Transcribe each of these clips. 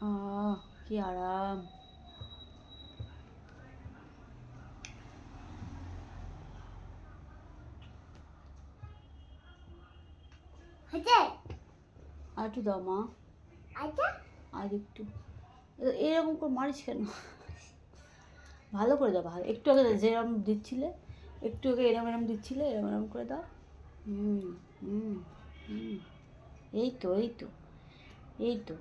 কি আরাম। আর একটু দাও মা, আর একটু। এরকম করে মারিস কেন? ভালো করে দাও, ভালো একটু আগে যেরকম দিচ্ছিলে, একটু আগে এরম এরম দিচ্ছিলে, এরম এরম করে দাও। হুম হুম হুম, এই তো এই তো এই তো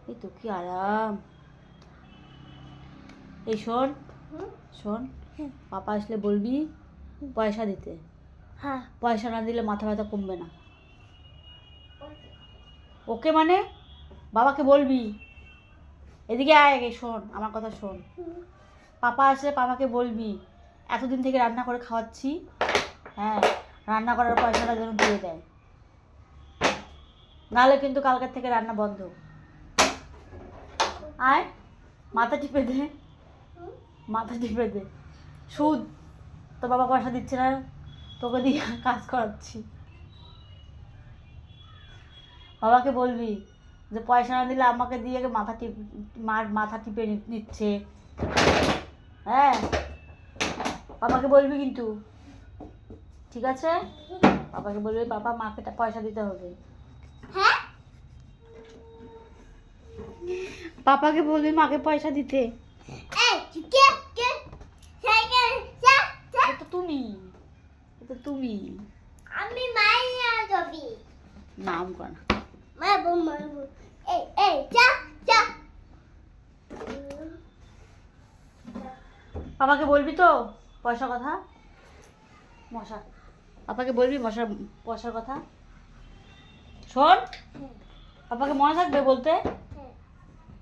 এই তো, কি আরাম। এই শোন শোন, পাপা আসলে বলবি পয়সা দিতে। হ্যাঁ, পয়সা না দিলে মাথা ব্যথা কমবে না। ওকে মানে বাবাকে বলবি, এদিকে আয় আগে, শোন আমার কথা শোন। পাপা আসলে পাপাকে বলবি এতদিন থেকে রান্না করে খাওয়াচ্ছি, হ্যাঁ, রান্না করার পয়সাটা যেন দিয়ে দেয়, নাহলে কিন্তু কালকের থেকে রান্না বন্ধ। আয়, মাথা টিপে দে, মাথা টিপে দে। সুদ, তোর বাবা পয়সা দিচ্ছে না, তোকে দিয়ে কাজ করাচ্ছি। বাবাকে বলবি যে পয়সা না দিলে আমাকে দিয়ে মাথা টিপে নিচ্ছে, হ্যাঁ, বাবাকে বলবি কিন্তু, ঠিক আছে? বাবাকে বলবি বাবা মাকে পয়সা দিতে হবে। পাপাকে বলবি মাকে পয়সা দিতে। এটা তো তুমি, এটা তুমি আমি মাইনা যাবি নাম কর। মারবো মারবো। এই এই যা যা। পাপাকে বলবি তো পয়সার কথা, মশা, পাপাকে বলবি মশার পয়সার কথা। শোন, পাপাকে মনে থাকবে বলতে,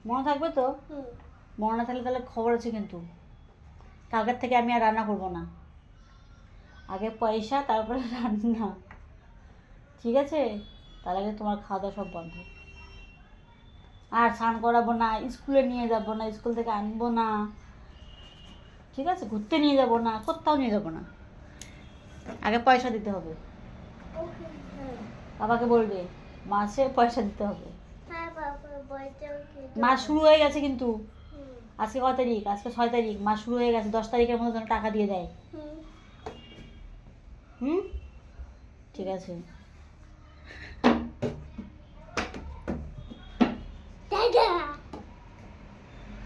মনে থাকবে তো? মনে না থাকলে তাহলে খবর আছে কিন্তু, কালকের থেকে আমি আর রান্না করবো না, আগে পয়সা তারপরে রান্না, ঠিক আছে? তার আগে তোমার খাওয়া দাওয়া সব বন্ধ। আর স্নান করাবো না, স্কুলে নিয়ে যাবো না, স্কুল থেকে আনবো না, ঠিক আছে? ঘুরতে নিয়ে যাবো না, কোথাও নিয়ে যাবো না, আগে পয়সা দিতে হবে। বাবাকে বলবে মাসে পয়সা দিতে হবে। মাস শুরু হয়ে গেছে কিন্তু, আজকে কত তারিখ? আজকে 6 তারিখ, মাস শুরু হয়ে গেছে, 10 তারিখের মধ্যে যেন টাকা দিয়ে দেয়। হুম, ঠিক আছে।